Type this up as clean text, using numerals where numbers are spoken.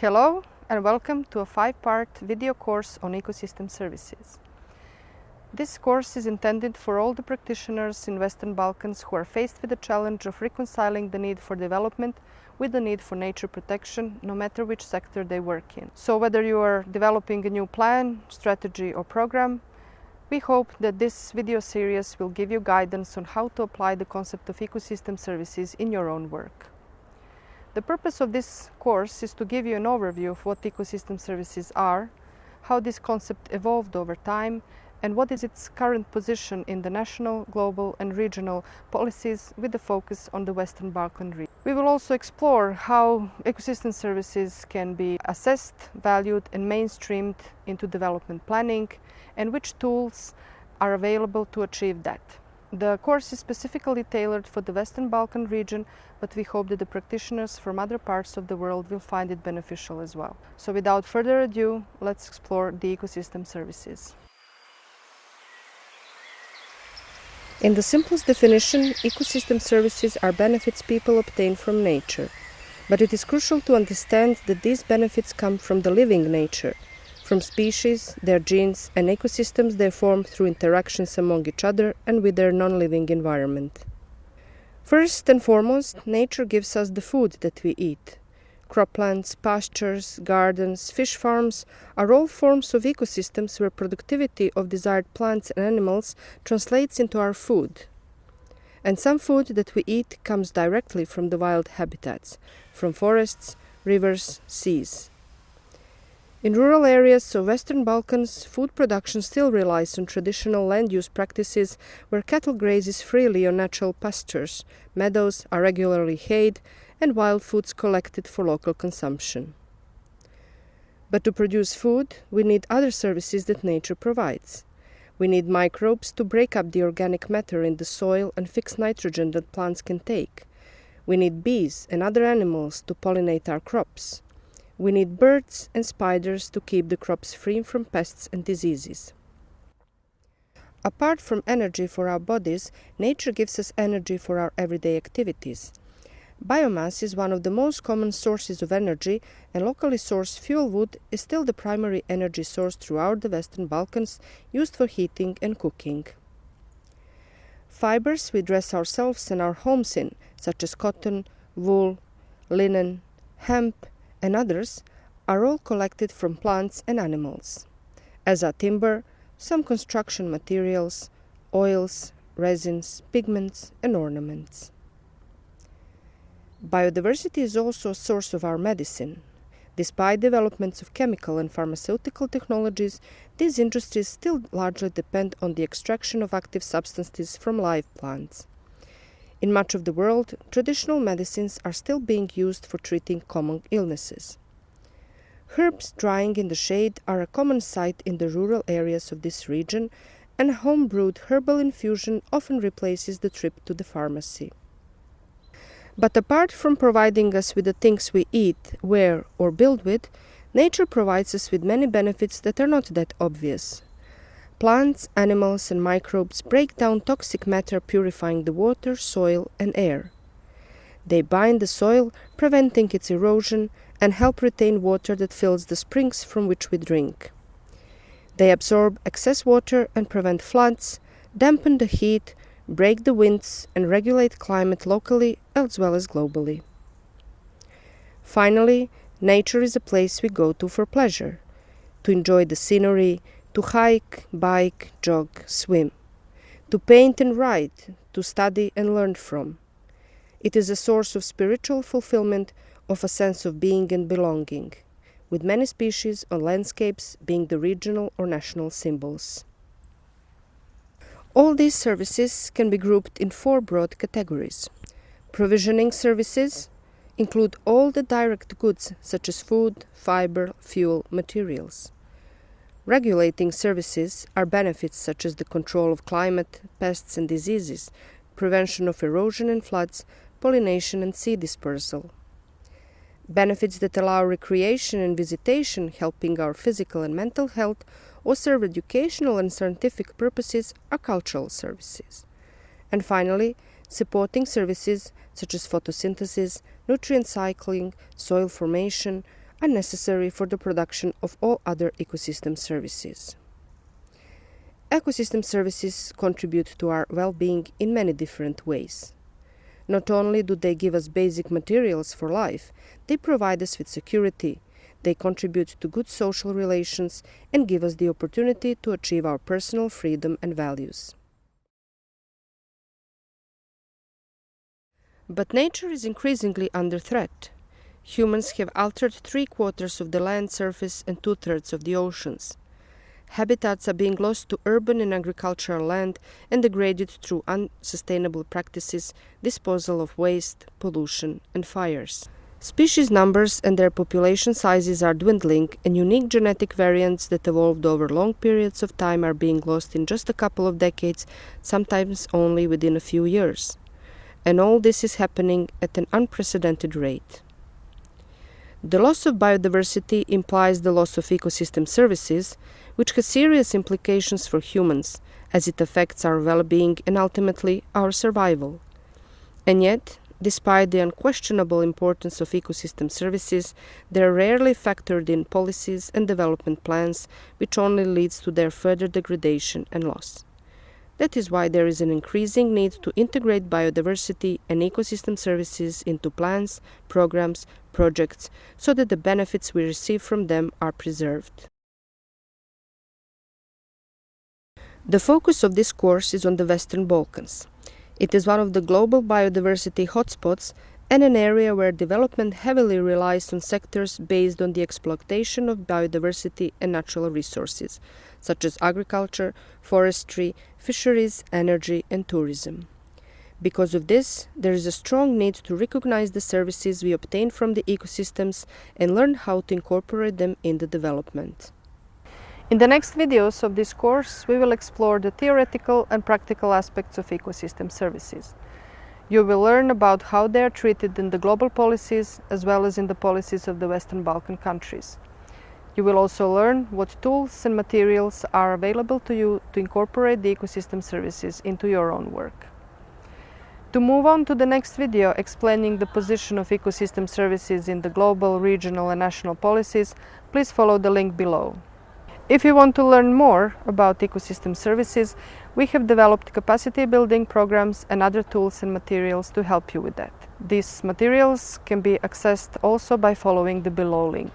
Hello and welcome to a 5-part video course on ecosystem services. This course is intended for all the practitioners in Western Balkans who are faced with the challenge of reconciling the need for development with the need for nature protection, no matter which sector they work in. So whether you are developing a new plan, strategy or program, we hope that this video series will give you guidance on how to apply the concept of ecosystem services in your own work. The purpose of this course is to give you an overview of what ecosystem services are, how this concept evolved over time, and what is its current position in the national, global and regional policies with the focus on the Western Balkan region. We will also explore how ecosystem services can be assessed, valued and mainstreamed into development planning, and which tools are available to achieve that. The course is specifically tailored for the Western Balkan region, but we hope that the practitioners from other parts of the world will find it beneficial as well. So without further ado, let's explore the ecosystem services. In the simplest definition, ecosystem services are benefits people obtain from nature. But it is crucial to understand that these benefits come from the living nature, from species, their genes, and ecosystems they form through interactions among each other and with their non-living environment. First and foremost, nature gives us the food that we eat. Croplands, pastures, gardens, fish farms are all forms of ecosystems where productivity of desired plants and animals translates into our food. And some food that we eat comes directly from the wild habitats, from forests, rivers, seas. In rural areas of Western Balkans, food production still relies on traditional land use practices where cattle grazes freely on natural pastures, meadows are regularly hayed, and wild foods collected for local consumption. But to produce food, we need other services that nature provides. We need microbes to break up the organic matter in the soil and fix nitrogen that plants can take. We need bees and other animals to pollinate our crops. We need birds and spiders to keep the crops free from pests and diseases. Apart from energy for our bodies, nature gives us energy for our everyday activities. Biomass is one of the most common sources of energy, and locally sourced fuel wood is still the primary energy source throughout the Western Balkans, used for heating and cooking. Fibers we dress ourselves and our homes in, such as cotton, wool, linen, hemp, and others, are all collected from plants and animals, as are timber, some construction materials, oils, resins, pigments, and ornaments. Biodiversity is also a source of our medicine. Despite developments of chemical and pharmaceutical technologies, these industries still largely depend on the extraction of active substances from live plants. In much of the world, traditional medicines are still being used for treating common illnesses. Herbs drying in the shade are a common sight in the rural areas of this region, and home-brewed herbal infusion often replaces the trip to the pharmacy. But apart from providing us with the things we eat, wear, or build with, nature provides us with many benefits that are not that obvious. Plants, animals, and microbes break down toxic matter, purifying the water, soil, and air. They bind the soil, preventing its erosion, and help retain water that fills the springs from which we drink. They absorb excess water and prevent floods, dampen the heat, break the winds, and regulate climate locally as well as globally. Finally, nature is a place we go to for pleasure, to enjoy the scenery, to hike, bike, jog, swim, to paint and write, to study and learn from. It is a source of spiritual fulfillment, of a sense of being and belonging, with many species or landscapes being the regional or national symbols. All these services can be grouped in 4 broad categories. Provisioning services include all the direct goods such as food, fiber, fuel, materials. Regulating services are benefits such as the control of climate, pests and diseases, prevention of erosion and floods, pollination and seed dispersal. Benefits that allow recreation and visitation, helping our physical and mental health, or serve educational and scientific purposes are cultural services. And finally, supporting services such as photosynthesis, nutrient cycling, soil formation, are necessary for the production of all other ecosystem services. Ecosystem services contribute to our well-being in many different ways. Not only do they give us basic materials for life, they provide us with security, they contribute to good social relations and give us the opportunity to achieve our personal freedom and values. But nature is increasingly under threat. Humans have altered 3/4 of the land surface and 2/3 of the oceans. Habitats are being lost to urban and agricultural land and degraded through unsustainable practices, disposal of waste, pollution, and fires. Species numbers and their population sizes are dwindling, and unique genetic variants that evolved over long periods of time are being lost in just a couple of decades, sometimes only within a few years. And all this is happening at an unprecedented rate. The loss of biodiversity implies the loss of ecosystem services, which has serious implications for humans, as it affects our well-being and ultimately our survival. And yet, despite the unquestionable importance of ecosystem services, they are rarely factored in policies and development plans, which only leads to their further degradation and loss. That is why there is an increasing need to integrate biodiversity and ecosystem services into plans, programs, projects, so that the benefits we receive from them are preserved. The focus of this course is on the Western Balkans. It is one of the global biodiversity hotspots and an area where development heavily relies on sectors based on the exploitation of biodiversity and natural resources, such as agriculture, forestry, fisheries, energy, and tourism. Because of this, there is a strong need to recognize the services we obtain from the ecosystems and learn how to incorporate them in the development. In the next videos of this course, we will explore the theoretical and practical aspects of ecosystem services. You will learn about how they are treated in the global policies as well as in the policies of the Western Balkan countries. You will also learn what tools and materials are available to you to incorporate the ecosystem services into your own work. To move on to the next video explaining the position of ecosystem services in the global, regional and national policies, please follow the link below. If you want to learn more about ecosystem services, we have developed capacity building programs and other tools and materials to help you with that. These materials can be accessed also by following the below link.